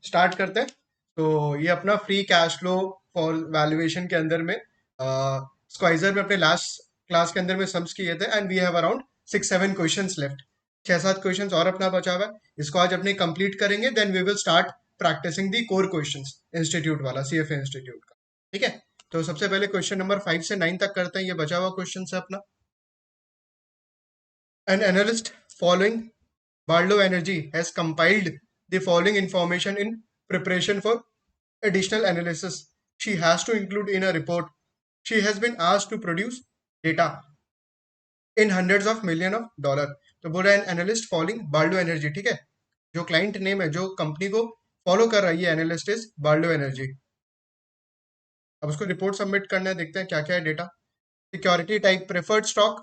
Start करते हैं। तो ये अपना free cash flow for valuation के अंदर में स्क्वाइजर में अपने लास्ट क्लास के अंदर में सम्स किए थे and we have around 6-7 questions left. 6-7 questions और अपना बचा हुआ है, इसको आज अपने कंप्लीट करेंगे, then we will start practising the core questions institute वाला, सीएफए इंस्टीट्यूट का। ठीक है, तो सबसे पहले क्वेश्चन नंबर 5 से 9 तक करते हैं, ये बचा हुआ क्वेश्चन है अपना। An analyst following Barlow Energy has compiled the following information in preparation for additional analysis. She has to include in a report. She has been asked to produce data in hundreds of million of dollar. तो बोल रहा है analyst following Barlow energy. ठीक है, जो client name है, जो company को फॉलो कर रहा है, ये एनालिस्ट इज बार्लो एनर्जी। अब उसको रिपोर्ट सबमिट करना है, देखते हैं क्या क्या है data. Security type preferred stock,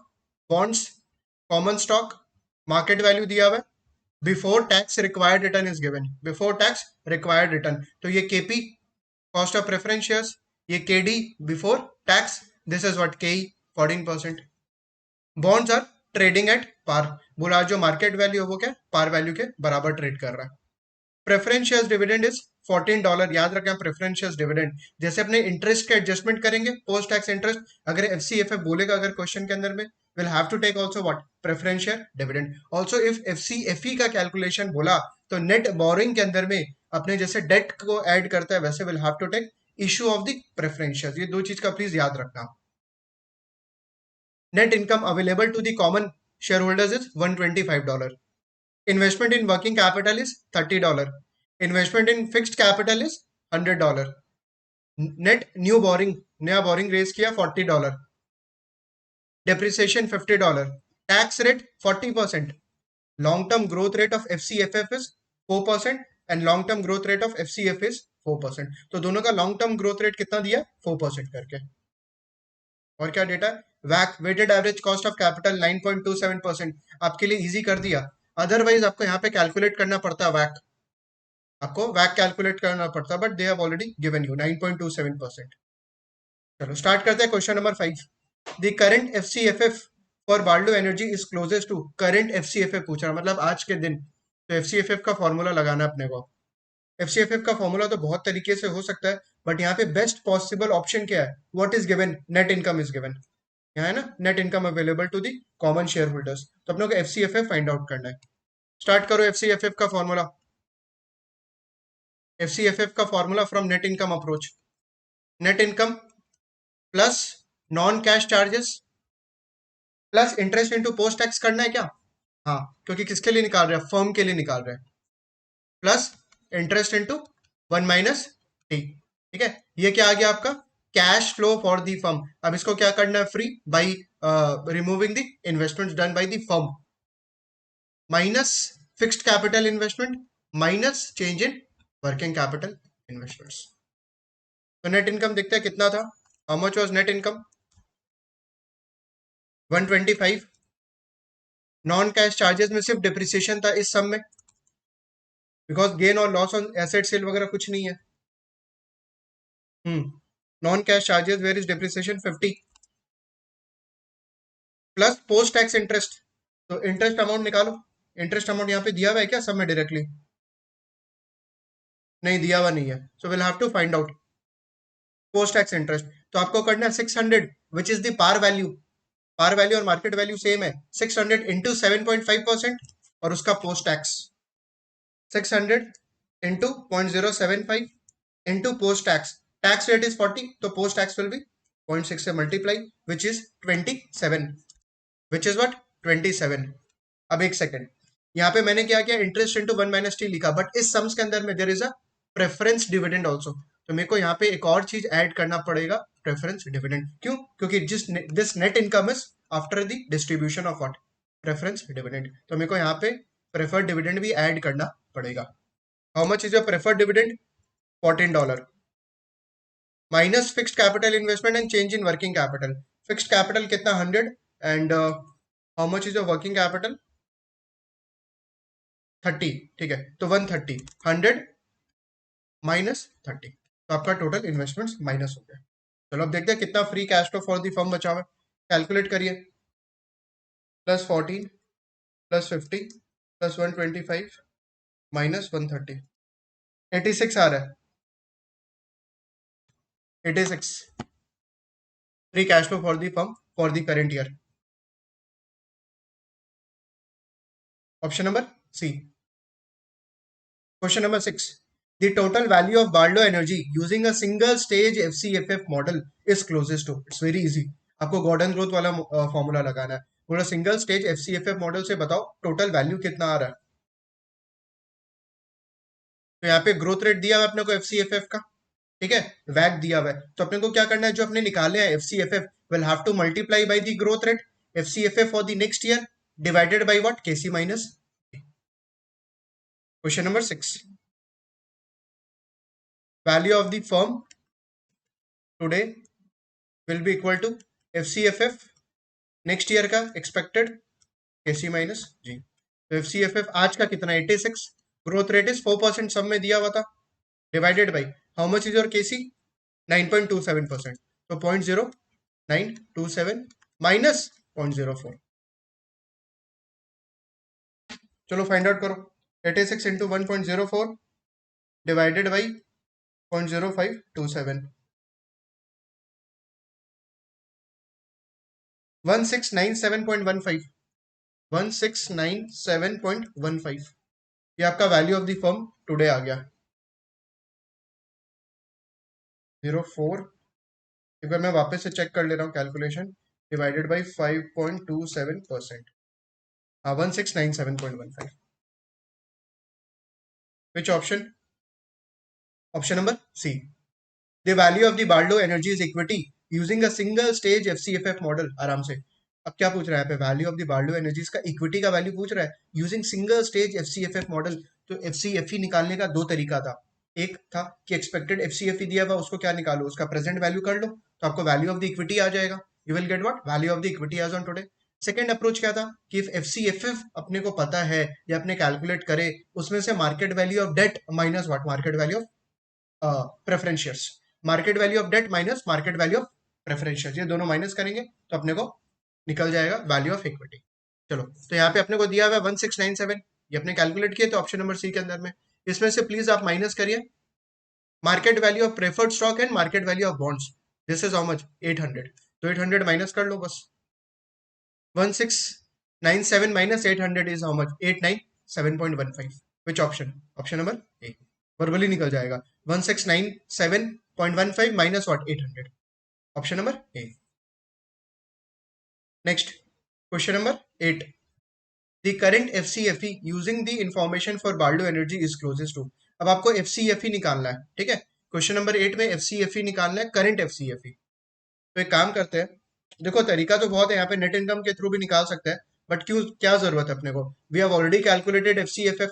bonds, common stock, market value दिया हुआ है, before tax required return is given, before tax required return. तो ये KP cost of preference shares, ये KD before tax, this is what KE 14%। Bonds are trading at par, बोला जो market value है वो क्या पार वैल्यू के बराबर ट्रेड कर रहा है। Preference shares dividend is $14। याद रखें प्रेफरेंस शेयर्स डिविडेंड, जैसे अपने इंटरेस्ट के एडजस्टमेंट करेंगे पोस्ट टैक्स इंटरेस्ट, अगर एफसीएफए बोलेगा अगर क्वेश्चन के अंदर में, will have to take also what preference share dividend. Also if FCFE का कैलकुलेशन बोला तो नेट बोरिंग के अंदर में अपने जैसे डेट को ऐड करता है वैसे will have to take issue of the preference shares. ये दो चीज का प्लीज याद रखना। Net income available to the common share holders is $125। Investment in working capital is $30. Investment in fixed capital is $100. Net new borrowing, नया borrowing raise किया $40. Depreciation $50. Tax rate 40%. Long term growth rate of FCFF is 4% and long term growth rate of FCF is 4%. तो दोनों का long term growth rate कितना दिया 4% करके। और क्या डेटा, वैक weighted average cost of capital 9.27%। आपके लिए इजी कर दिया, अदरवाइज आपको यहाँ पे कैलकुलेट करना पड़ता है वैक, आपको वैक कैलकुलेट करना पड़ता, but they have already given you 9.27%। चलो स्टार्ट करते हैं question number 5। The current FCFF for Barlow energy is closest to, current FCFF पूछ रहा मतलब आज के दिन, तो एफसीएफएफ का फॉर्मूला लगाना अपने को। एफसीएफएफ का फॉर्मूला तो बहुत तरीके से हो सकता है, बट यहाँ पे बेस्ट पॉसिबल ऑप्शन क्या है, what is given, net income is given. यहाँ है ना, net income available to the common share holders, तो अपने को एफसीएफएफ फाइंड आउट करना है। स्टार्ट करो एफसीएफएफ का फॉर्मूला। एफसीएफएफ का formula from net income approach, net income plus non cash charges plus interest into post tax करना है क्या, हाँ, क्योंकि किसके लिए निकाल रहे हैं, फर्म के लिए निकाल रहे हैं, प्लस इंटरेस्ट इनटू 1 - टी। ठीक है, ये क्या आ गया आपका cash flow for the firm. अब इसको क्या करना है, free by removing the investments done by the firm, minus fixed capital investment minus change in working capital investments. तो नेट इनकम देखते हैं कितना था, how much was net income 125। Non cash charges में सिर्फ डिप्रिसिएशन था इस सम में, बिकॉज गेन और लॉस ऑन एसेट सेल वगैरह कुछ नहीं है। Non cash charges where is depreciation 50 plus post tax interest. तो इंटरेस्ट अमाउंट निकालो, इंटरेस्ट अमाउंट यहाँ पे दिया हुआ है क्या सब में डायरेक्टली, नहीं दिया हुआ नहीं है, so will have to find out post tax interest. तो आपको करना है 600 which is the par value, par value और मार्केट वैल्यू सेम है, 600 इंटू 7.5% और उसका post tax 600 into 0.075 into post tax, tax rate is 40 तो पोस्ट टैक्स विल बी 0.6 से multiply which is 27, which is what 27। अब एक सेकेंड, यहाँ पे मैंने क्या किया, इंटरेस्ट इंटू 1 - टी लिखा, बट इस सम्स के अंदर में there is a preference dividend also, तो मेरे को यहाँ पे एक और चीज ऐड करना पड़ेगा, प्रेफरेंस डिविडेंड। क्यों, क्योंकि this net income is after the distribution of what preference dividend, तो मेरे को यहाँ पे प्रेफर्ड डिविडेंड भी ऐड करना पड़ेगा। How much is your preferred dividend $14 minus fixed capital investment and change in working capital. Fixed capital कितना 100 and how much is your working capital 30। ठीक है, तो 130, 100 माइनस 30, तो आपका टोटल इन्वेस्टमेंट्स माइनस हो गया। चलो अब देखते हैं कितना free cash flow for the firm बचा हुआ है, कैलकुलेट करिए। +14 +50 +125 -130, 86 आ रहा है, 86 free cash flow for the firm for the current year. Option number C. Question number 6, the total value of Barlow Energy using a single stage FCFF model is closest to, it's very easy, आपको Gordon growth वाला formula लगाना है। पूरा single stage FCFF model से बताओ total value कितना आ रहा है। तो यहाँ पे ग्रोथ रेट दिया हुआ है अपने को FCFF का, ठीक है, वैक दिया हुआ है, तो अपने को क्या करना है, जो अपने निकाले हैं FCFF will have to multiply by the growth rate FCFF for the next year divided by what, KC minus. Question number 6, value of the firm today will be equal to FCFF next year का expected KC minus G। तो FCFF आज का कितना, 86, growth rate is 4% सब में दिया हुआ था, divided by how much is your KC, 9.27%, तो 0.0927 माइनस 0.04। चलो फाइंड आउट करो, 86 इंटू 1.04 डिवाइडेड बाई 0.0527, 1697.15, 1697.15, ये आपका value of the firm today आ गया। 04, एक बार मैं वापस से चेक कर ले रहा हूँ कैलकुलेशन, डिवाइडेड बाई 5.27%, हाँ 1697.15। Which option, option number C. The value of the Barlow Energies equity using a single stage FCFF model, आराम से। अब क्या पूछ रहा है यहाँ पे, value of the Barlow Energies का इक्विटी का वैल्यू पूछ रहा है using single stage FCFF model. तो FCFE निकालने का दो तरीका था, एक था कि एक्सपेक्टेड FCFE दिया हुआ उसको क्या निकालो, उसका प्रेजेंट वैल्यू कर लो तो आपको वैल्यू ऑफ द इक्विटी आ जाएगा, you will get what, value of the equity as on today. Second approach क्या था कि इफ FCFF अपने को पता है या अपने कैलकुलेट करे, उसमें से market value of debt minus what, market value of preference shares, market value of debt minus market value of preference shares, ये दोनों माइनस करेंगे तो अपने को निकल जाएगा वैल्यू ऑफ इक्विटी। चलो तो यहाँ पे अपने को दिया हुआ है 1697, ये अपने कैलकुलेट किए तो ऑप्शन नंबर सी के अंदर में, इसमें से प्लीज आप माइनस करिए market value of preferred stock and market value of bonds, this is how much, 800, तो 800 माइनस कर लो बस, 1697 minus 800 is how much, 897.15, which option, option number A, verbally निकल जाएगा 1697.15 minus what, 800, option number A. Next question number 8, the current FCFE using the information for Barlow energy is closest to. अब आपको FCFE निकालना है, ठीक है, question number 8 में FCFE निकालना है, करंट FCFE। तो एक काम करते हैं, देखो तरीका तो बहुत है, यहाँ पे नेट इनकम के थ्रू भी निकाल सकते हैं, बट क्यों, क्या जरूरत है अपने को, we have already calculated FCFF,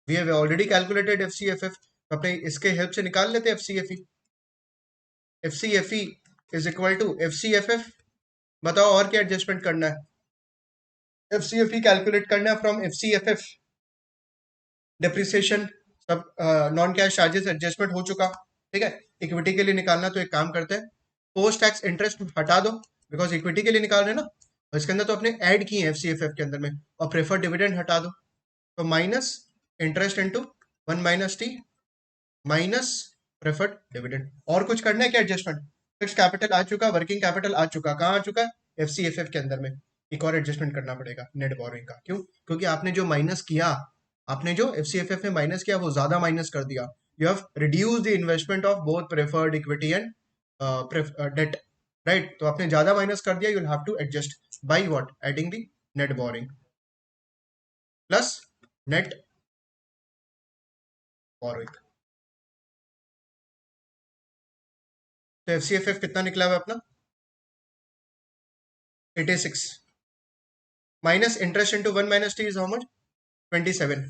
we have already calculated FCFF, तो अपने इसके हेल्प से निकाल लेते हैं FCFE। FCFE is equal to FCFF, बताओ और क्या एडजस्टमेंट करना है, FCFE कैलकुलेट करना है फ्रॉम FCFF, डिप्रिसिएशन सब नॉन कैश चार्जेस एडजस्टमेंट हो चुका, ठीक है, इक्विटी के लिए निकालना, तो एक काम करते हैं पोस्ट टैक्स इंटरेस्ट हटा दो, बिकॉज इक्विटी के लिए निकाल रहे हैं ना, और इसके अंदर तो अपने ऐड किए हैं FCFF के अंदर में, और प्रेफर्ड डिविडेंड हटा दो, तो minus interest into 1 minus T minus preferred dividend. और कुछ करना है क्या एडजस्टमेंट, फिक्स कैपिटल आ चुका, वर्किंग कैपिटल आ चुका, कहाँ आ चुका है FCFF के अंदर में, एक और एडजस्टमेंट करना पड़ेगा नेट बोरोइंग का, क्यों, क्योंकि आपने जो माइनस किया, आपने जो FCFF में माइनस किया वो ज्यादा माइनस कर दिया, you have reduce the investment of both preferred equity and debt, right, तो आपने ज्यादा माइनस कर दिया, you will have to adjust by what, adding the net borrowing plus net borrowing. तो FCFF कितना निकला हुआ अपना, 86 minus interest into 1 minus t is how much, 27,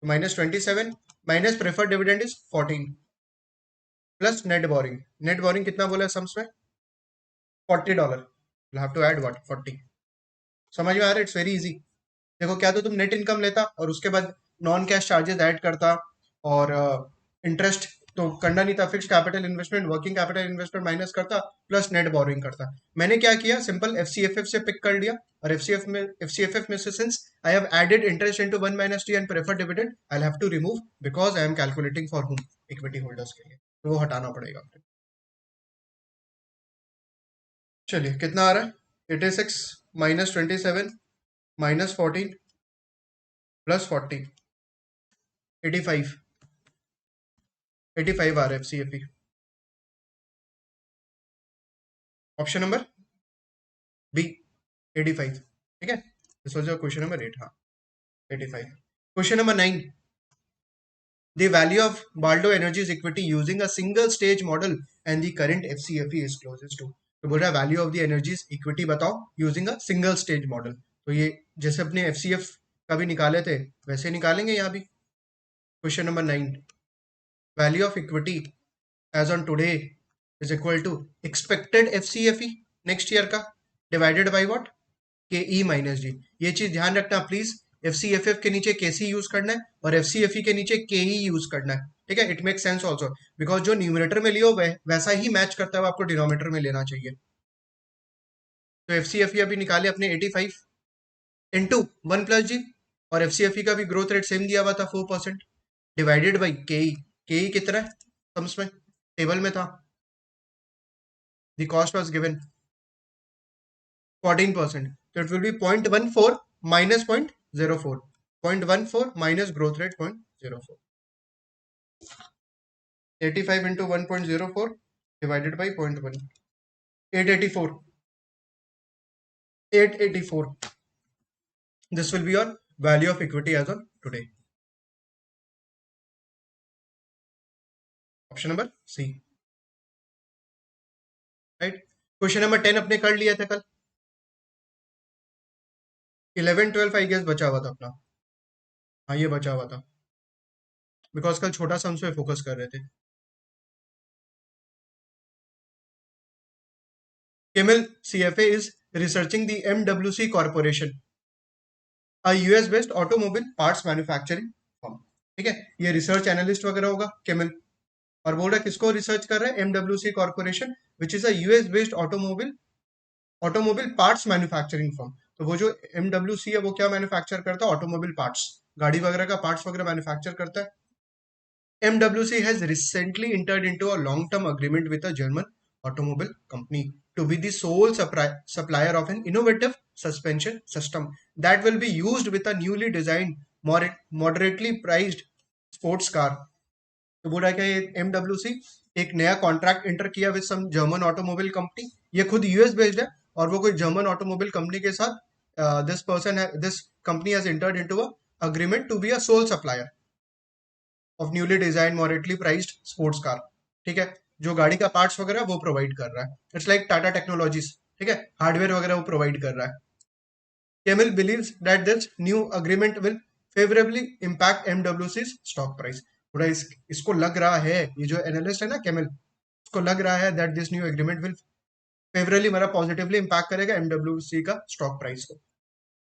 minus 27 minus preferred dividend is 14 plus net borrowing कितना बोला है sums में, $40, you have to add what, 40, समझ में आ रहा है, इट्स वेरी इजी। देखो क्या तो तुम नेट इनकम लेता और उसके बाद नॉन कैश चार्जेस ऐड करता, और इंटरेस्ट तो करना नहीं था, fix capital investment working capital investment minus करता प्लस नेट बोरिंग करता। मैंने क्या किया, सिंपल FCFF से पिक कर लिया, और FCFF में से since I have added interest into 1 minus t and preferred dividend, I have to remove because I am calculating for whom, equity holders के लिए, तो वो हटाना पड़ेगा। चलिए कितना आ रहा है, 86 माइनस 27 माइनस 14 प्लस 40, 85, 85 आ रहा है FCFE। ऑप्शन नंबर बी 85, ठीक है। This was your question number 8, हाँ 85। Question number 9, the value of Baldo Energy's equity using a single stage model and the current FCFE is closest to। तो बोल रहा है value of the energy's equity बताओ using a single stage model. तो ये जैसे अपने FCF का भी निकाले थे वैसे निकालेंगे यहाँ भी। Question number 9, value of equity as on today is equal to expected FCFE next year का divided by what, K E minus जी। ये चीज ध्यान रखना प्लीज, FCFF के नीचे KC यूज करना है और FCFE के नीचे KE यूज करना है, ठीक है। It make sense also because जो न्यूमरेटर में लियो वैसा ही मैच करता है, आपको डिनोमिनेटर में लेना चाहिए। तो FCFE अभी निकाले अपने 85 इंटू 1 प्लस जी, और FCFE का भी ग्रोथ रेट सेम दिया हुआ था 4%, डिवाइडेड बाई KE। KE कितना है सम्स में, टेबल में था, the cost was given 14%, so it will be 0.14 minus 0.04, 0.14 minus growth rate 0.04, 85 into 1.04 divided by 0.1, 884, 884, this will be your value of equity as on today। Option number C, right. Question number 10 अपने कर लिया था कल, 11 12 I guess बचा हुआ था अपना, हाँ ये बचा हुआ था बिकॉज कल छोटा सम्स पे फोकस कर रहे थे। Camel CFA is researching the MWC Corporation, a US based automobile parts manufacturing firm, ठीक है। ये रिसर्च एनालिस्ट वगैरह होगा केमिल, और बोल रहा है किसको रिसर्च कर रहा है, MWC corporation which is a US based automobile parts manufacturing firm. तो वो जो MWC है वो क्या मैन्युफैक्चर करता है, ऑटोमोबाइल पार्ट्स, गाड़ी वगैरह का पार्ट्स वगैरह मैन्युफैक्चर करता है। MWC has recently entered into a long-term agreement with a German automobile company to be the sole supplier of an innovative suspension system that will be used with a newly designed, moderately priced sports car। तो बोल रहा है कि ये MWC एक नया contract enter किया with some German automobile company, ये खुद US बेस्ड है और वो कोई जर्मन ऑटोमोबाइल कंपनी के साथ this company has entered into a agreement to be a sole supplier of newly design moderately priced sports car, ठीक है। जो गाड़ी का पार्ट्स वगैरह वो प्रोवाइड कर रहा है, इट्स लाइक टाटा टेक्नोलॉजीज, ठीक है, हार्डवेयर वगैरह वो प्रोवाइड कर रहा है। Camel believes that this new agreement will favorably impact MWC's stock price। थोड़ा इसको लग रहा है, ये जो एनालिस्ट है ना केमिल, इसको लग रहा है that this new agreement will favourably मतलब पॉजिटिवली इम्पैक्ट करेगा MWC का स्टॉक प्राइस को।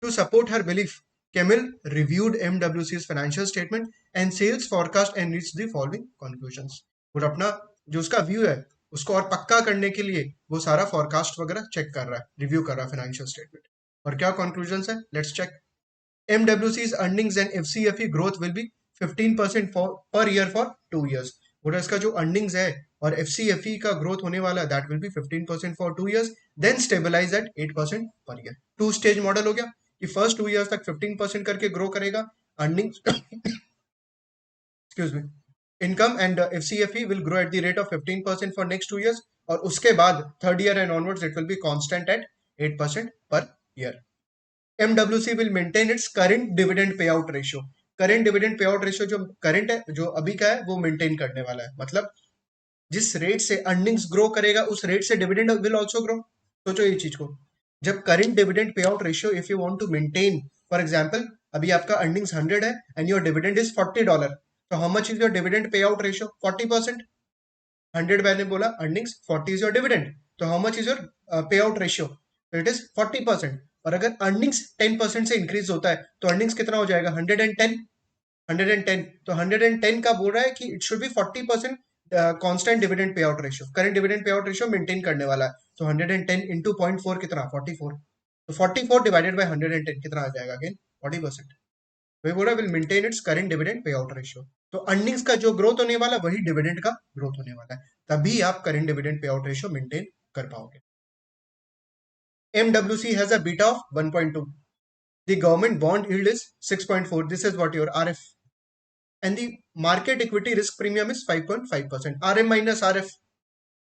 To support her belief, Camel reviewed MWC's financial statement and sales forecast and reached the following conclusions। और अपना जो उसका व्यू है उसको और पक्का करने के लिए वो सारा फोरकास्ट वगैरह चेक कर रहा है, रिव्यू कर रहा है फाइनेंशियल स्टेटमेंट। और क्या कंक्लूजन है, let's check. MWC's earnings and FCFE growth will be 15% per year for 2 years। और इसका जो अर्निंग्स है और FCFE का ग्रोथ होने वाला है that will be 15% for 2 years, then stabilize at 8% per year. Two stage model हो गया कि फर्स्ट 2 years तक 15% करके ग्रो करेगा earnings excuse me, income and FCFE will grow at the rate of 15% for next 2 years, और उसके बाद third year and onwards it will be constant eight 8% per year. MWC will maintain its current dividend payout ratio। current dividend payout ratio जो current है, जो अभी का है, वो maintain करने वाला है। मतलब जिस रेट से अर्निंग्स ग्रो करेगा उस रेट से डिविडेंड विल आल्सो ग्रो। सोचो ये चीज को, जब current dividend payout ratio if you want to maintain, for example अभी आपका अर्निंग्स 100 है एंड योर डिविडेंड इज $40, तो how much is your dividend payout ratio, 40%। 100 मैंने बोला अर्निंग्स, 40 इज योर डिविडेंड, तो हाउ मच इज योर पे out ratio, तो it is 40%। और अगर अर्निंग्स 10% से इंक्रीज होता है तो अर्निंग्स कितना हो जाएगा, 110। 110, तो 110 का बोल रहा है कि it should be 40% constant dividend payout ratio, current dividend payout ratio maintain करने वाला है। तो 110 इंटू 0.4 कितना, 44। तो 44 डिवाइडेड बाय 110 कितना आ जाएगा, अगेन 40%। वही बोला will maintain its current dividend payout ratio. तो अर्निंग्स का जो ग्रोथ होने वाला वही डिविडेंड का ग्रोथ होने वाला है, तभी आप current dividend payout ratio maintain कर पाओगे। MWC has a beta of 1.2. The government bond yield is 6.4. This is what your RF. And the market equity risk premium is 5.5%. RM minus RF.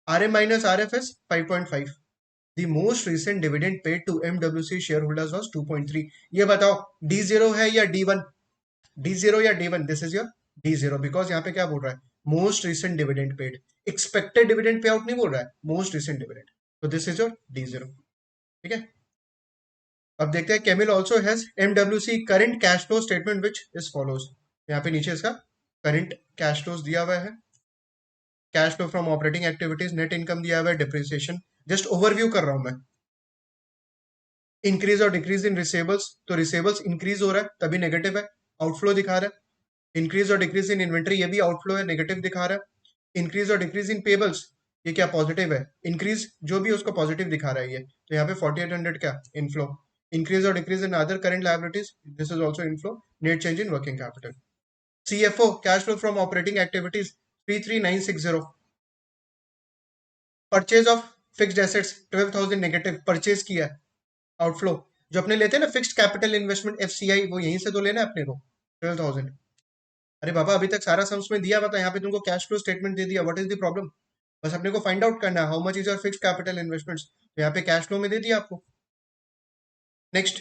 RM minus RF is 5.5. The most recent dividend paid to MWC shareholders was 2.3. ये बताओ D0 है या D1? D0 या D1? This is your D0 because यहाँ पे क्या बोल रहा है? Most recent dividend paid. Expected dividend payout नहीं बोल रहा है, most recent dividend. So this is your D0. ठीक है? अब देखते हैं camel also has MWC current cash flow statement which is follows. यहाँ पे नीचे इसका करंट कैश फ्लोज दिया हुआ है, cash flow from operating activities, net income दिया हुआ है, डिप्रिसिएशन, जस्ट ओवरव्यू कर रहा हूं मैं। इंक्रीज और डिक्रीज इन रिसेबल्स, तो रिसेबल्स इंक्रीज हो रहा है तभी नेगेटिव है, आउटफ्लो दिखा रहा है। इंक्रीज और डिक्रीज इन इन्वेंट्री, ये भी आउटफ्लो है, नेगेटिव दिखा रहा है। इंक्रीज और डिक्रीज इन पेबल्स, ये क्या पॉजिटिव है, इंक्रीज जो भी उसको पॉजिटिव दिखा रहा है ये, तो यहाँ पे 4800 क्या इनफ्लो। इंक्रीज और decrease in other current liabilities, this is also inflow. Net change in working capital. CFO cash flow from operating activities 33960। Purchase of fixed assets 12000 negative, purchase किया आउटफ्लो। जो अपने लेते हैं ना फिक्स्ड कैपिटल इन्वेस्टमेंट FCI, वो यहीं से तो लेना है अपने को 12000। अरे बाबा अभी तक सारा सम्स में दिया हुआ था, यहाँ पे तुमको कैश फ्लो स्टेटमेंट दे दिया, व्हाट इज द प्रॉब्लम? बस अपने को फाइंड आउट करना है how much is your fixed capital investments, तो यहाँ पे कैश फ्लो में दे दिया आपको। Next,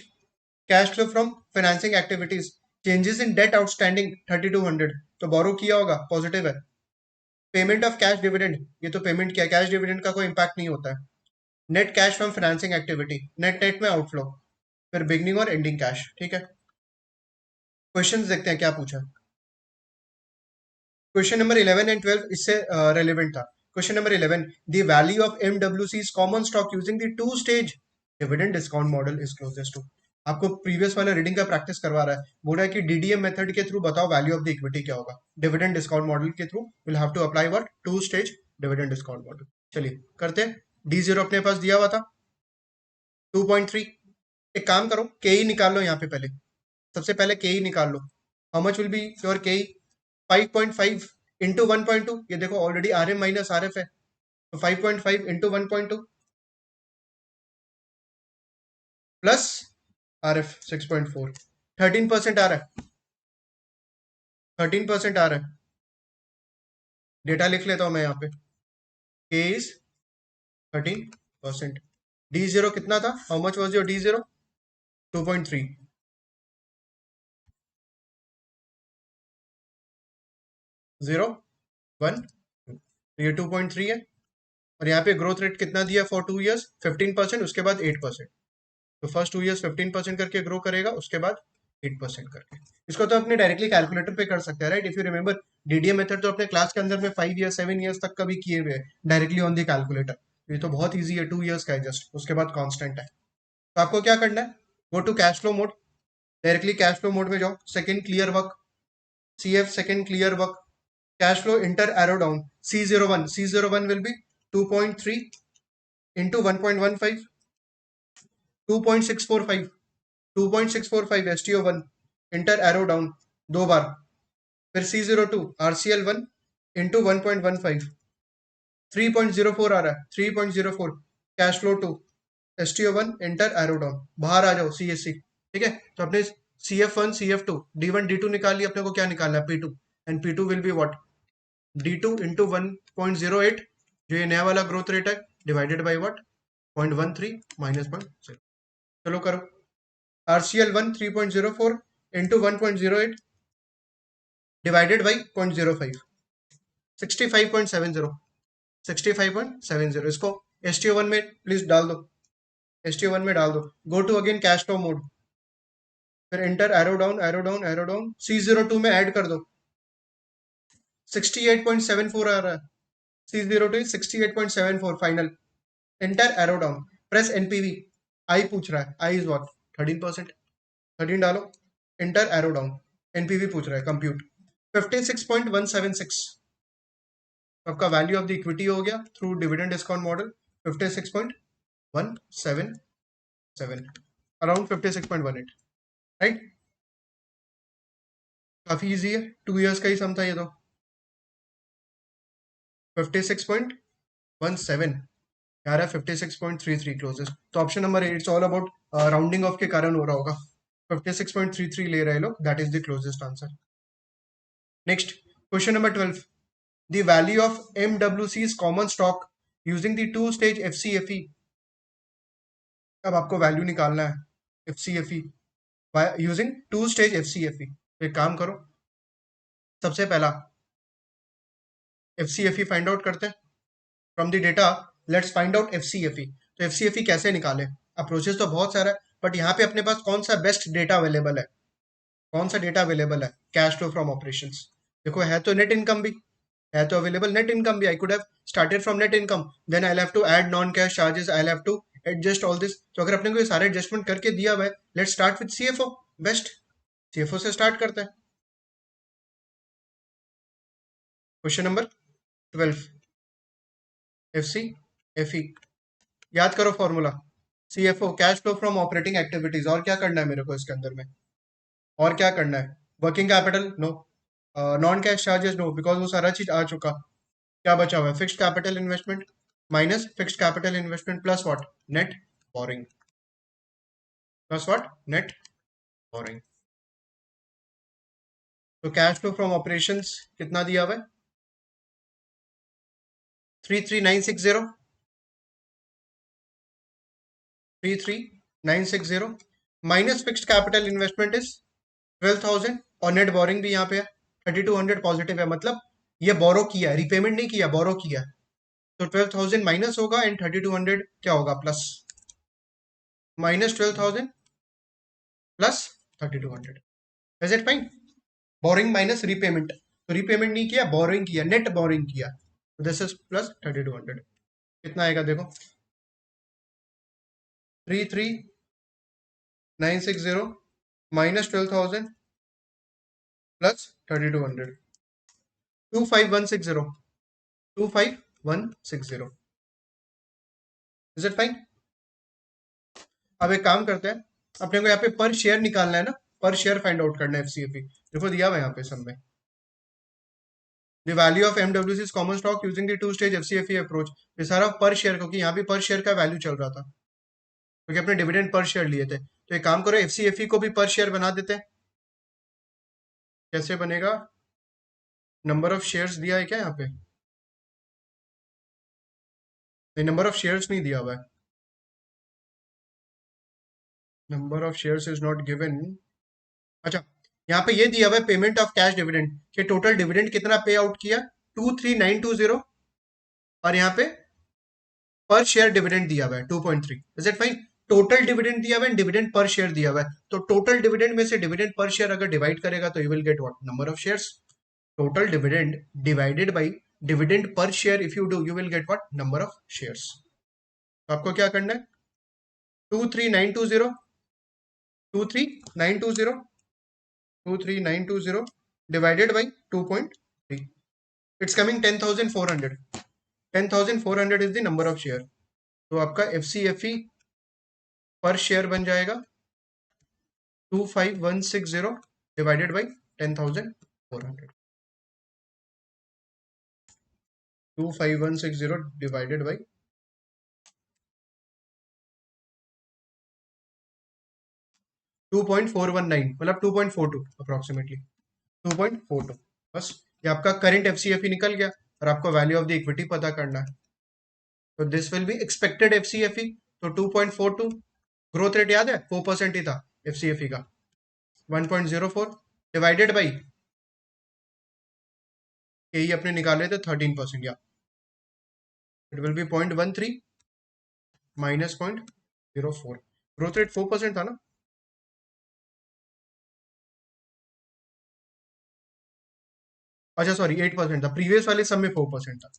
cash flow from financing activities, changes in debt outstanding 3200, तो बोरो किया होगा, पॉजिटिव है। पेमेंट ऑफ कैश डिविडेंड, ये तो पेमेंट किया, कैश डिविडेंड का कोई इंपैक्ट नहीं होता है। Net cash from financing activity, net net में आउटफ्लो, फिर बिगनिंग और एंडिंग कैश। ठीक है, क्वेश्चन देखते हैं क्या पूछा। क्वेश्चन नंबर 11 एंड 12 इससे रेलिवेंट था। Question number 11, the value of MWC's common stock using the two stage dividend discount model is closest to. आपको प्रीवियस वाला रीडिंग का प्रैक्टिस करवा रहा है, बोल रहा है कि DDM मेथड के थ्रू बताओ वैल्यू ऑफ द इक्विटी क्या होगा। डिविडेंड डिस्काउंट मॉडल के through will have to apply what, two stage dividend discount model. चलिए करते हैं। D0 अपने पास दिया हुआ था 2.3। एक काम करो, के ही निकाल लो यहाँ पे, पहले सबसे पहले के ही निकाल लो। How much will be your K? 5.5 into 1.2, ये देखो ऑलरेडी RM माइनस RF है, तो 5.5 इंटू 1.2 प्लस RF 6.4, 13% आ रहा है, 13% आ रहा है। डेटा लिख लेता हूं मैं यहाँ पे, के इज 13%। D0 कितना था, how much was your D0? 2.3, 0 1 2, ये 2.3 है। और यहाँ पे ग्रोथ रेट कितना दिया फॉर 2 ईयर्स, 15%, उसके बाद 8%। तो फर्स्ट 2 ईयर्स 15% करके ग्रो करेगा, उसके बाद 8% करके। इसको तो अपने डायरेक्टली कैलकुलेटर पे कर सकते हैं, right? If you remember, DDM method तो अपने क्लास के अंदर में 5 ईयर्स 7 ईयर्स तक का भी किए हुए हैं डायरेक्टली ऑन द कैलकुलेटर। ये तो बहुत ईजी है, 2 ईयर्स का है जस्ट, उसके बाद कांस्टेंट है। तो आपको क्या करना है, go to cash flow mode, directly cash flow mode में जाओ, second clear work, CF second clear work, cash flow enter arrow down, C01 will be 2.3 into 1.15, 2.645, 2.645 STO1, enter arrow down दो बार, फिर C02 RCL1 इंटू 1.15, 3.04 आ रहा है, 3.04 cash flow to STO1 enter arrow down, बाहर आ जाओ CSC। ठीक है, तो अपने CF1 CF2 D1 D2 निकाल लिया, अपने को क्या निकालना है, P2, and P2 will be what, D2 into 1.08, जो ये नया वाला ग्रोथ रेट है, डिवाइडेड बाई व्हाट, 0.13 माइनस 0.0। चलो करो, RCL1 3.04 इंटू 1.08 डिवाइडेड बाई 0.05, 65.70, 65.70। इसको STO1 में प्लीज डाल दो, STO1 में डाल दो। Go to again cash flow mode, फिर enter arrow down arrow down arrow down, C02 में ऐड कर दो, 68.74 आ रहा है, C02 68.74 final, enter arrow down, press NPV, आई पूछ रहा है, आई इज व्हाट, 13%, 13 डालो, एंटर एरो डाउन, NPV पूछ रहा है, कंप्यूट 56.176। आपका वैल्यू ऑफ द इक्विटी हो गया through dividend discount model 56.177, around 56.18, right? काफी इजी है, 2 years का ही सम था ये तो। 56.17 यार है 56.33 क्लोजेस्ट, तो option number 8 it's all about rounding off के कारण हो रहा होगा। 56.33 ले रहे लोग, that is the closest answer. Next, question number 12, the value of MWC's common stock using the two stage FCFE। अब आपको वैल्यू निकालना है FCFE using two stage FCFE। एक काम करो, सबसे पहला FCFE फाइंड आउट करते हैं from the data. Let's find out FCFE। तो FCFE कैसे निकालें? अप्रोचेस तो बहुत सारा है, बट यहाँ पे अपने पास कौन सा बेस्ट डेटा अवेलेबल है? कौन सा डेटा अवेलेबल है? Cash flow from operations. देखो है तो नेट इनकम भी, है तो अवेलेबल नेट इनकम भी। I could have started from net income, then I have to add non cash charges, I have to adjust all this. तो अगर अपने को ये सारे एडजस्टमेंट करके दिया हुआ है, let's start with CFO। Best, CFO से स्टार्ट करते हैं। Question number 12, FCFE। याद करो formula, CFO cash flow from operating activities. और क्या करना है मेरे को इसके अंदर में? और क्या करना है? Working capital no, non cash charges no, because वो सारा चीज आ चुका। क्या बचा हुआ है? Fixed capital investment minus fixed capital investment plus what? Net borrowing. Plus what? Net borrowing. तो कैश फ्लो फ्रॉम ऑपरेशंस कितना दिया हुआ है? 33960, 33960 minus fixed capital investment is 12,000, और नेट बोरिंग भी यहाँ पे है 3200 पॉजिटिव है, मतलब ये बोरो किया है, रिपेमेंट नहीं किया, बोरो किया है। तो 12,000 माइनस होगा एंड 3200 क्या होगा? Plus. Minus 12,000 plus 3200, is it fine? Boring minus repayment, तो रीपेमेंट नहीं किया, बोरिंग किया, नेट बोरिंग किया, दिस इज प्लस 3200। कितना आएगा देखो? 33960 minus 12,000 plus 3200, 25160, 25160, is it fine? अब एक काम करते हैं, अपने को यहाँ पे पर शेयर निकालना है ना, पर शेयर फाइंड आउट करना है FCFE। देखो दिया हुआ है यहाँ पे सब में, the value of MWC's common stock using the two stage FCFE approach. ये सारा पर शेयर, क्योंकि यहाँ भी पर शेयर का वैल्यू चल रहा था, क्योंकि अपने डिविडेंड पर शेयर लिए थे। तो एक काम करो, FCFE को भी पर शेयर बना देते हैं। कैसे बनेगा? नंबर ऑफ शेयर्स दिया है क्या यहाँ पे? नहीं, नंबर ऑफ शेयर्स नहीं दिया हुआ है, number of shares is not given. अच्छा, यहाँ पे ये दिया हुआ है पेमेंट ऑफ कैश डिविडेंड, कि टोटल डिविडेंड कितना पे आउट किया? 23920, और यहाँ पे पर शेयर डिविडेंड दिया हुआ है 2.3, is it fine? Total dividend दिया हुआ है, डिविडेंड पर शेयर दिया हुआ है, तो टोटल डिविडेंड में से डिविडेंड पर शेयर अगर डिवाइड करेगा तो you will get what? Number of shares. Total dividend divided by dividend per share, if you do you will get what? Number of shares. तो आपको क्या करना है? 23920, 23920, 23920 divided by 2.3, it's coming 10,400, 10,400 is the number of share। तो आपका FCFE पर share बन जाएगा 25160 डिवाइडेड बाई 10,400, 25160 डिवाइडेड बाई 2.419, मतलब 2.42 अप्रोक्सीमेटली, 2.42। बस, ये आपका करंट FCFE निकल गया, और आपको वैल्यू ऑफ द इक्विटी पता करना है। तो this will be expected FCFE, तो 2.42। ग्रोथ रेट याद है 4% ही था FCFE का, 1.04 डिवाइडेड बाई यही अपने निकाले थे 13%, या it will B 0.13 minus 0.04। Growth rate 4% था ना? अच्छा सॉरी, 8% था, प्रीवियस वाले सब में 4% था,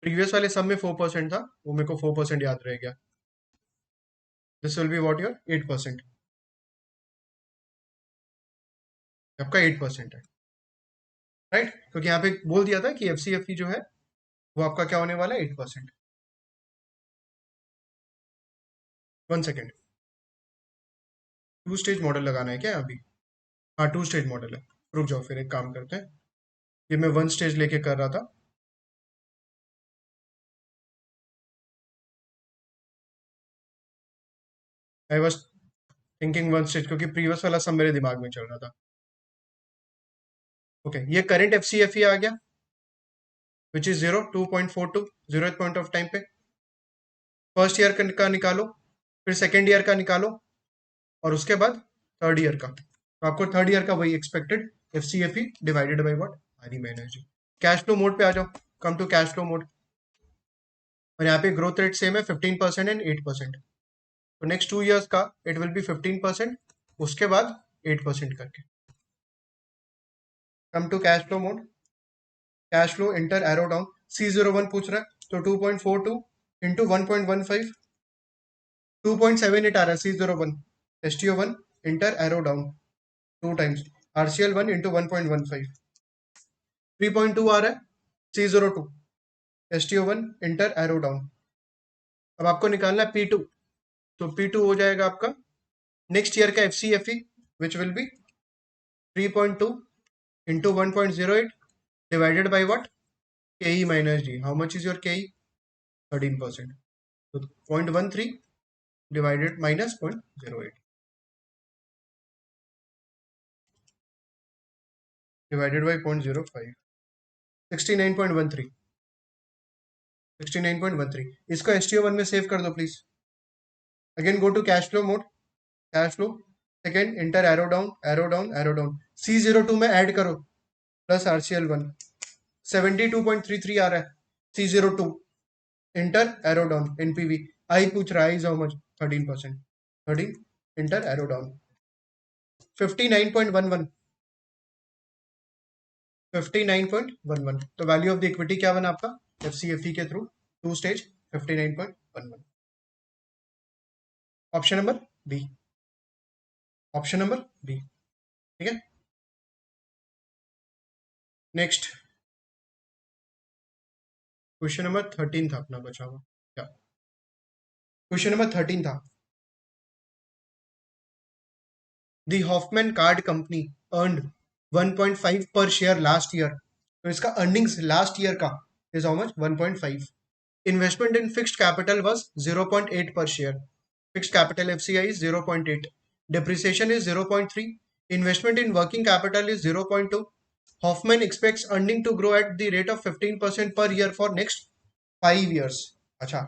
प्रीवियस वाले सब में 4% था, वो मेरे को 4% याद रह गया। This will be what your 8%, आपका 8% है, राइट? क्योंकि यहाँ पे बोल दिया था कि FCFE जो है वो आपका क्या होने वाला है? 8%। 1 सेकेंड, टू स्टेज मॉडल लगाना है क्या अभी? हाँ 2 स्टेज मॉडल है। रुक जाओ फिर एक काम करते हैं, ये मैं 1 स्टेज लेके कर रहा था। आई वॉज थिंकिंग 1 स्टेज, क्योंकि प्रीवियस वाला सब मेरे दिमाग में चल रहा था। ओके ये current F C F E आ गया, which is 2.42, 0th point of time पे। फर्स्ट ईयर का निकालो, फिर सेकेंड ईयर का निकालो, और उसके बाद थर्ड ईयर का। तो आपको थर्ड ईयर का वही expected F C F E divided by what, R E energy. Cash flow mode पे आ जाओ, come to cash flow mode. और यहाँ पे ग्रोथ रेट सेम है 15% एंड 8%। तो नेक्स्ट 2 ईयर्स का इट विल बी 15%, उसके बाद 8% करके। Come to cash flow mode, cash flow enter arrow down, C01 पूछ रहा है, तो 2.42 इंटू 1.15, 2.78 आ रहा है C01। STO1 enter arrow down 2 times, RCL1 into 1.15, 3.2 आ रहा है C02, STO1 enter arrow down. अब आपको निकालना है P2, तो P2 हो जाएगा आपका नेक्स्ट ईयर का FCFE, which will be 3.2 into 1.08 divided by what, KE minus D. How much is your KE? 13%. So 0.13 divided minus 0.08 divided by 0.05, 69.13, 69.13। इसको STO1 में सेव कर दो please. Again go to cash flow mode, cash flow second enter arrow down arrow down arrow down, C02 में add करो plus RCL1, 72.33 आ रहा है C02 enter arrow down NPV. I पूछ रहा है how much, 13%, 13 enter arrow down 59.11, 59.11। तो value of the equity क्या बना आपका एफसीएफई के through 2 stage, 59.11। Option number B, option number B. ठीक है, नेक्स्ट क्वेश्चन नंबर 13 था अपना बचा हुआ क्या, क्वेश्चन नंबर 13 था, दी हॉफमैन कार्ड कंपनी अर्नड 1.5 पर शेयर लास्ट ईयर। तो इसका अर्निंग्स लास्ट ईयर का is how much, 1.5। Investment in fixed capital was 0.8 per share. Fixed capital FCI is 0.8. Depreciation is 0.3. Investment in working capital is 0.2. Hoffman expects earning to grow at the rate of 15% per year for next 5 years. अच्छा,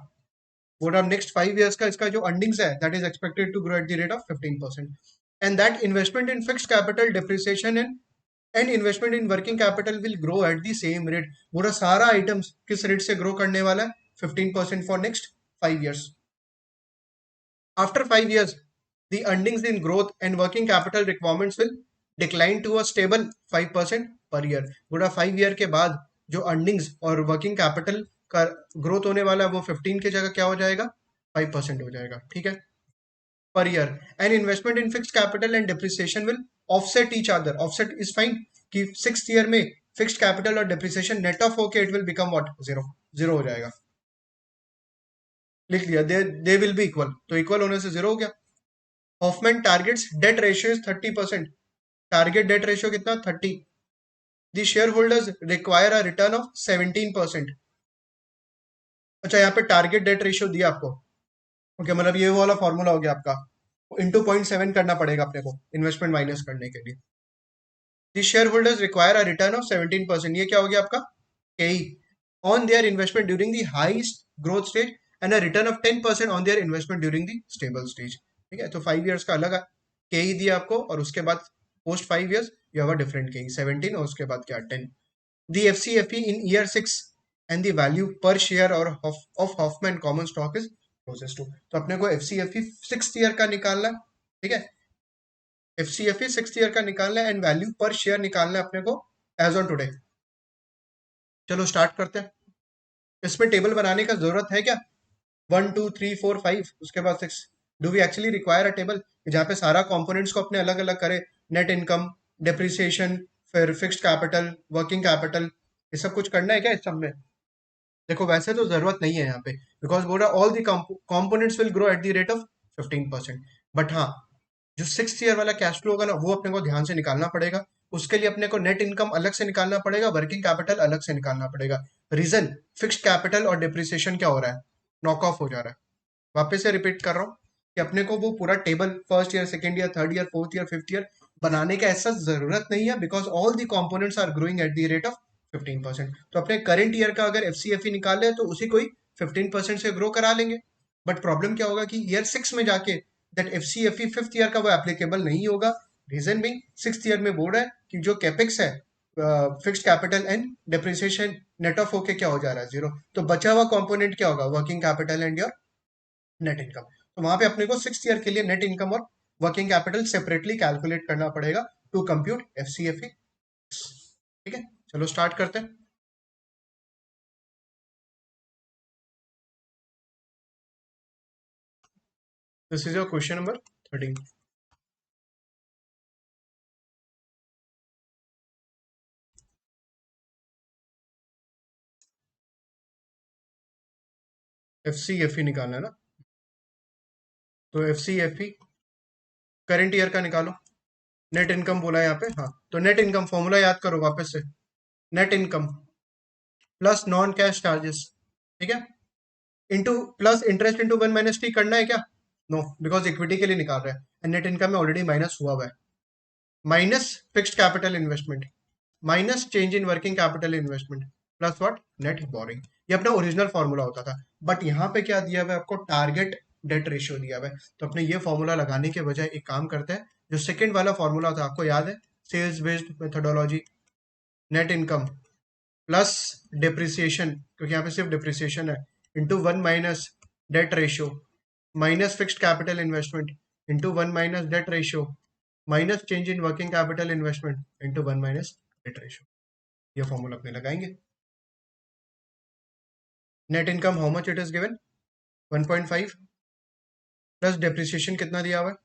what are next 5 years का इसका जो earnings है, that is expected to grow at the rate of 15%. And that investment in fixed capital, depreciation and investment in working capital will grow at the same rate. पूरा सारा items किस rate से grow करने वाला है, 15% for next 5 years. After 5 years, the earnings in growth and working capital requirements will decline to a stable 5% per year. पूरा 5 year के बाद जो अर्निंग्स और वर्किंग कैपिटल का ग्रोथ होने वाला है वो 15 की जगह क्या हो जाएगा, 5% हो जाएगा। ठीक है, per year. And investment in fixed capital and depreciation will offset each other. Offset is fine कि 6th ईयर में फिक्स्ड कैपिटल और डिप्रिसिएशन नेट ऑफ होके it will become what, zero, zero हो जाएगा। लिख लिया, दे विल बी इक्वल, तो equal होने से जीरो हो गया। Hoffman targets debt ratio is 30%। Target debt ratio कितना, 30। The shareholders require a return of 17%। अच्छा, यहाँ पे टारगेट डेट रेशियो दिया आपको, ओके, मतलब ये वाला फॉर्मूला हो गया आपका, इंटू 0.7 करना पड़ेगा अपने को इन्वेस्टमेंट माइनस करने के लिए। The shareholders require a return of 17%, ये क्या हो गया आपका, KE on their investment during the highest growth stage and a return of 10% on their investment during the stable stage। ठीक है, तो 5 years का अलग है KE दिया आपको, और उसके बाद post 5 years you have a different KE 17, और उसके बाद क्या 10। The FCFE in year 6 and the value per share or of Hoffman common stock is closest to। तो अपने को FCFE 6th year का निकालना है। ठीक है, FCFE 6th year का निकालना है एंड वैल्यू पर शेयर निकालना है अपने को एज ऑन टुडे। चलो स्टार्ट करते हैं। इसमें टेबल बनाने का जरूरत है क्या, 1 2 3 4 5 उसके बाद 6, do we actually require a table जहाँ पे सारा कंपोनेंट्स को अपने अलग अलग करे, नेट इनकम, डेप्रिसिएशन, फिर फिक्स्ड कैपिटल, वर्किंग कैपिटल, ये सब कुछ करना है क्या इस सब में। देखो वैसे तो जरूरत नहीं है यहाँ पे, बिकॉज बोला all the components will grow at the rate of 15%। But हाँ, जो 6th ईयर वाला कैश फ्लो होगा ना वो अपने को ध्यान से निकालना पड़ेगा। उसके लिए अपने को नेट इनकम अलग से निकालना पड़ेगा, वर्किंग कैपिटल अलग से निकालना पड़ेगा। रीजन, फिक्स्ड कैपिटल और डिप्रिसिएशन क्या हो रहा है, नॉक ऑफ हो जा रहा है। वापस से रिपीट कर रहा हूँ कि अपने को वो पूरा table first year, second year, third year, fourth year, fifth year बनाने का ऐसा जरूरत नहीं है, because all the components are growing at the rate of 15%। तो अपने करंट ईयर का अगर एफसीएफई निकाले तो उसी को ही 15% से ग्रो करा लेंगे। बट प्रॉब्लम क्या होगा कि ईयर 6 में जाके दैट एफसीएफई फिफ्थ ईयर का वो एप्लीकेबल नहीं होगा। रीजन भी 6th ईयर में बोल रहा है कि जो कैपेक्स है, fixed capital and depreciation net off होके क्या हो जा रहा है, जीरो। तो बचा हुआ कंपोनेंट क्या होगा, working capital and your net income. तो वहां पे अपने को 6th ईयर के लिए नेट इनकम और वर्किंग कैपिटल सेपरेटली कैलकुलेट करना पड़ेगा टू कंप्यूट एफसीएफई। ठीक है, चलो स्टार्ट करते हैं। This is your question number 13। एफसीएफई निकालना है ना, तो एफसीएफई करंट ईयर का निकालो। नेट इनकम बोला है यहाँ पे, हाँ, तो नेट इनकम फॉर्मूला याद करो वापस से। Net income plus non cash charges, ठीक है, into plus interest into 1 - T करना है क्या, नो, बिकॉज इक्विटी के लिए निकाल रहा है एंड नेट इनकम में ऑलरेडी माइनस हुआ हुआ है। Minus fixed capital investment minus change in working capital investment plus what, net boring. ये अपना ओरिजिनल फॉर्मूला होता था, बट यहाँ पे क्या दिया हुआ है आपको, टारगेट डेट रेशियो दिया हुआ है। तो अपने ये फॉर्मूला लगाने के बजाय एक काम करते हैं, जो सेकंड वाला फॉर्मूला था आपको याद है, sales based methodology, net income plus depreciation, क्योंकि यहाँ पे सिर्फ डिप्रिसिएशन है, into 1 - debt ratio minus fixed capital investment into 1 - debt ratio minus change in working capital investment into 1 - debt ratio. ये फॉर्मूला अपने लगाएंगे। Net income how much it is given, 1.5 plus depreciation कितना दिया हुआ है,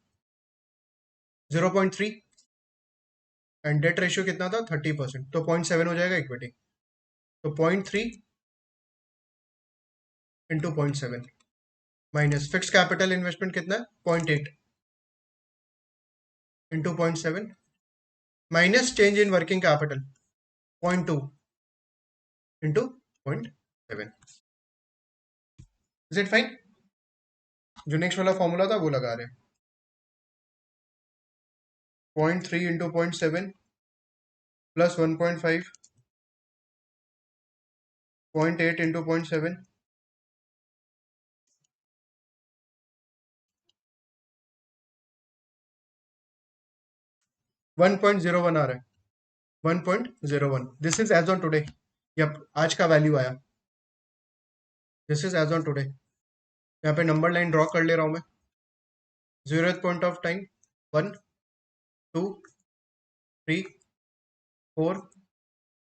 0.3, एंड डेट रेशियो कितना था 30%, तो 0.7 हो जाएगा इक्विटी। तो 0.3 into 0.7 minus fix capital investment कितना है 0.8 into 0.7 minus change in working capital 0.2 into 0.7। Is it fine? जो नेक्स्ट वाला फॉर्मूला था वो लगा रहे हैं, 0.3 इंटू 0.7 प्लस 1.5 0.8 इंटू 0.7 1.01 आ रहा है, 1.01। This is as on today, yup, आज का वैल्यू आया। This is as on today. यहाँ पे नंबर लाइन ड्रॉ कर ले रहा हूँ मैं, 0th point of time 1, 2, 3, 4,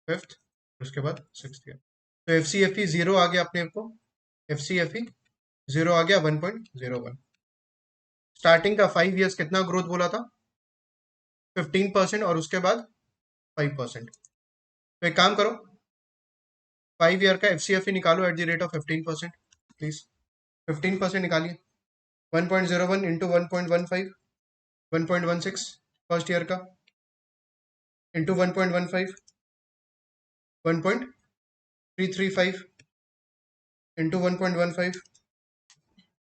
5th, उसके बाद 6th ईयर। तो F C F E zero आ गया अपने को, F C F E zero आ गया 1.01। स्टार्टिंग का 5 ईयर्स कितना ग्रोथ बोला था, 15%, और उसके बाद 5%। तो एक काम करो, 5 ईयर का एफ सी एफ ई निकालो eight the rate of 15%, please 15% निकालिए। 1.01 इंटू 1.15 1.16 फर्स्ट ईयर का, इंटू 1.15 1.335 इंटू 1.15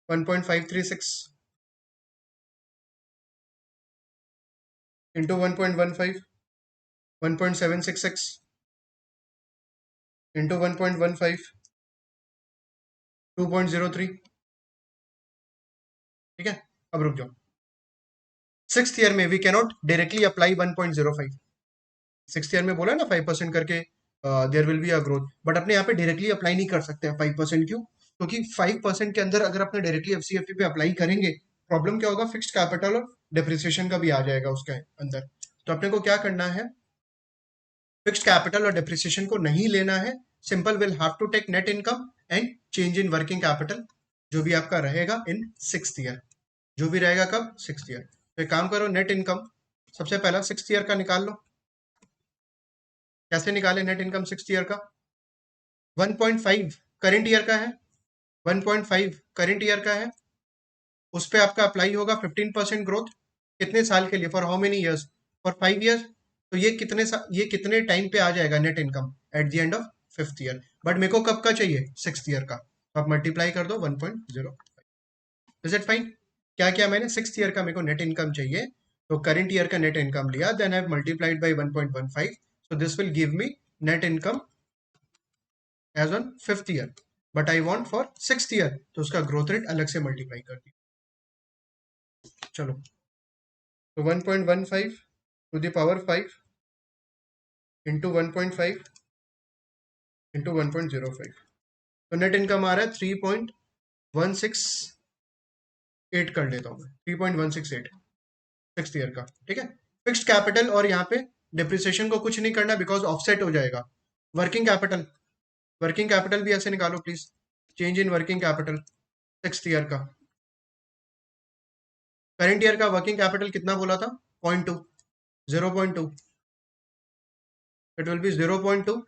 1.536 इंटू 1.15 1.766 इंटू 1.15 2.03। ठीक है, अब रुक जाओ। 6th ईयर में we cannot directly apply 1.05। 6th year में बोला ना 5% करके there will be a growth, but अपने यहाँ पे डायरेक्टली अप्लाई नहीं कर सकते हैं 5%। क्यों? क्योंकि 5% के अंदर अगर अपने डायरेक्टली एफसीएफपी पे अप्लाई करेंगे, प्रॉब्लम क्या होगा, फिक्स्ड कैपिटल और डिप्रिसिएशन का भी आ जाएगा उसके अंदर। तो अपने को क्या करना है, फिक्स्ड कैपिटल और डिप्रिसिएशन को नहीं लेना है, simple will have to take net income and change in working capital, जो भी आपका रहेगा इन 6th ईयर, जो भी रहेगा कब, 6th ईयर। तो एक काम करो, नेट इनकम सबसे पहला 6th ईयर का निकाल लो। कैसे निकाले नेट इनकम 6th ईयर का, 1.5 करंट ईयर का है, 1.5 करंट ईयर का है, उस पे आपका अप्लाई होगा 15% ग्रोथ, कितने साल के लिए, for how many years, for 5 years. तो ये कितने टाइम पे आ जाएगा net income at the end of 5th year. But मेरे को कब का चाहिए, 6th ईयर का, तो आप मल्टीप्लाई कर दो 1.0। Is it fine? क्या क्या मैंने 6th ईयर का मेरे को नेट इनकम चाहिए, तो करंट ईयर का नेट इनकम लिया, then I have multiplied by 1.15, so this will give me net income as on 5th year, but I want for 6th year, तो उसका ग्रोथ रेट अलग से मल्टीप्लाई कर दी। चलो, तो 1.15 to the power 5 into 1.5 into 1.05, तो net income आ रहा है 3.168 कर लेता हूँ मैं, 3.168 6th ईयर का। ठीक है, फिक्स्ड कैपिटल, और यहाँ पे डिप्रिसिएशन को कुछ नहीं करना बिकॉज ऑफसेट हो जाएगा। वर्किंग कैपिटल, वर्किंग कैपिटल भी ऐसे निकालो please, change in working capital 6th year का। करंट ईयर का वर्किंग कैपिटल कितना बोला था, 0.2, 0.2, इट विल बी 0.2।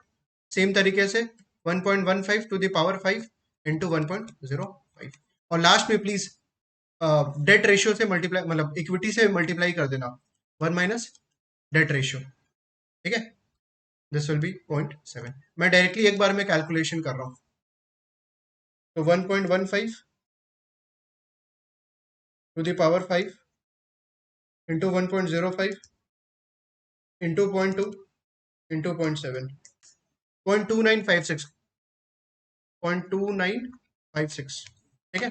सेम तरीके से 1.15 टू द पावर 5 इंटू 1.05, और लास्ट में प्लीज डेट रेशियो से मल्टीप्लाई, मतलब इक्विटी से मल्टीप्लाई कर देना, 1 माइनस डेट रेशियो। ठीक है, दिस विल बी 0.7। मैं डायरेक्टली एक बार में कैलकुलेशन कर रहा हूँ, तो 1.15 to the power 5 into 1.05 into 0.2 into 0.7, 0.2956, 0.2956। ठीक है,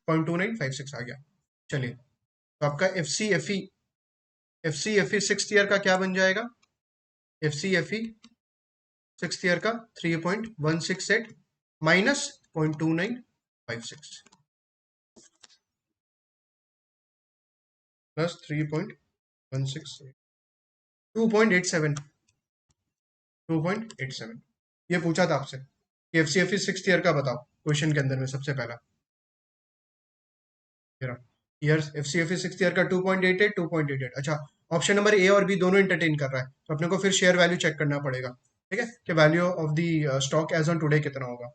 0.2956 आ गया। चलिए, तो आपका F C F E 6th year का क्या बन जाएगा, F C F E 6th year का 3.168 माइनस 0.2956 प्लस 3.168, 2.87, 2.87। ये पूछा था आपसे कि एफ सी 6th ईयर का बताओ, क्वेश्चन के अंदर में सबसे पहला year F C 6th year का 2.88, 2.88। अच्छा, ऑप्शन नंबर ए और बी दोनों इंटरटेन कर रहा है, तो अपने को फिर शेयर वैल्यू चेक करना पड़ेगा। ठीक है, कि value of the stock as on today कितना होगा।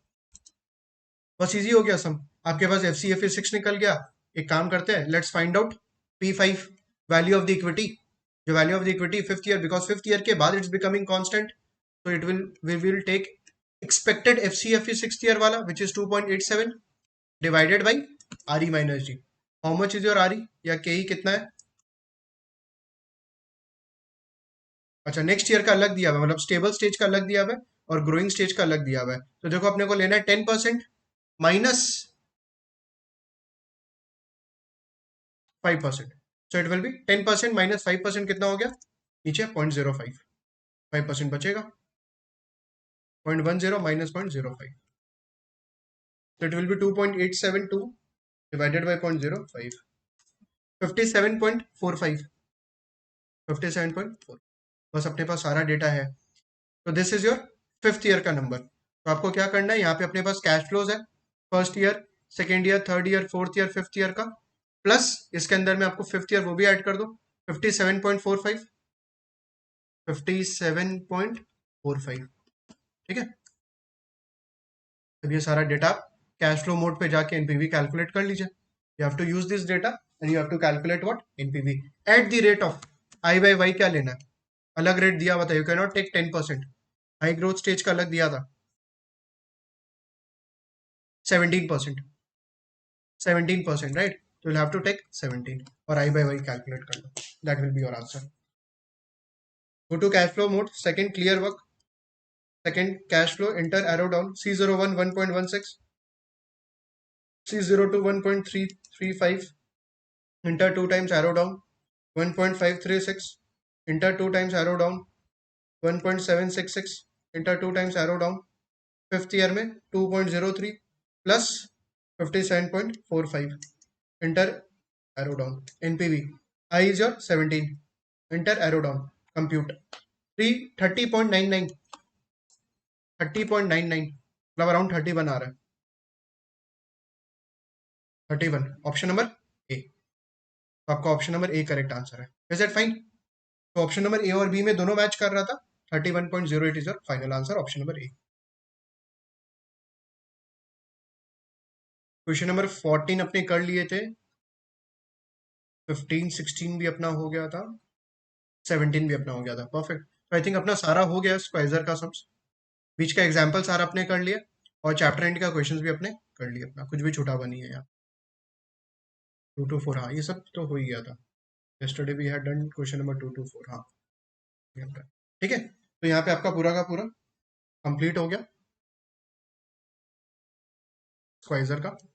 बस इजी हो गया सम, आपके पास एफ सी 6 निकल गया। एक काम करते हैं, let's find out P5, value of the equity. जो value of the equity 5th year, because 5th year के बाद इट्स बिकमिंग कांस्टेंट, तो we will take expected F C 6th year वाला which is 2.87 divided by R E minus G. How much is your R E या K ई कितना है? अच्छा, next year का अलग दिया हुआ है, मतलब स्टेबल स्टेज का अलग दिया हुआ है और ग्रोइंग स्टेज का अलग दिया हुआ है। तो देखो, अपने को लेना है 10% minus 5%, so it will B 10% minus 5%, कितना हो गया नीचे 0.05, 5% बचेगा, 0.10 minus 0.05, so it will be 2.872 divided by 0.05, 57.45, 57.4। बस अपने पास सारा डेटा है, तो this is your 5th year का नंबर। तो आपको क्या करना है, यहाँ पे अपने पास कैश फ्लोज है, 1st year, 2nd year, 3rd year, 4th year, 5th year का, प्लस इसके अंदर में आपको 5th ईयर वो भी ऐड कर दो, 57.45, 57.45। ठीक है, अब ये सारा डेटा कैश फ्लो मोड पे जाके एनपीवी कैलकुलेट कर लीजिए। You have to use this data and you have to calculate what, NPV at the rate of I by Y. क्या लेना है, अलग रेट दिया हुआ था, you can not take 10%, high growth stage का अलग दिया था 17%, 17%, राइट, तो यू हैव टू टेक 17 और आई बाई वाई कैलकुलेट कर लो, that will be your answer. Go to cash flow mode, second clear work, second cash flow, enter arrow down, C01 1.16, C02 1.335, enter 2 times arrow down, 1.536, enter 2 times arrow down, 1.766, enter 2 times arrow down, 5th year में 2.03 plus 57.45, enter arrow down, NPV I is your 17, enter arrow down, compute 30.99, 30.99 मतलब around 31 आ रहा है, 31, option number A. तो आपका option number A correct answer है। Is it fine? तो option number A और B में दोनों मैच कर रहा था, 31.08 is your final answer, option number A. Question number 14 अपने कर लिए थे, 15 16 भी अपना हो गया था, 17 भी अपना हो गया था। परफेक्ट। तो आई थिंक अपना सारा हो गया स्क्वाइजर का सम्स, बीच का एग्जाम्पल सारा अपने कर लिया, और चैप्टर एंड का क्वेश्चंस भी अपने कर लिया, अपना कुछ भी छूटा हुआ नहीं है यहाँ। 2 to 4, हाँ ये सब तो हो ही गया था। yesterday we had done question number 2 to 4, हाँ ये हमने- ठीक है, तो यहाँ पे आपका पूरा का पूरा कंप्लीट हो गया स्क्वाइजर का।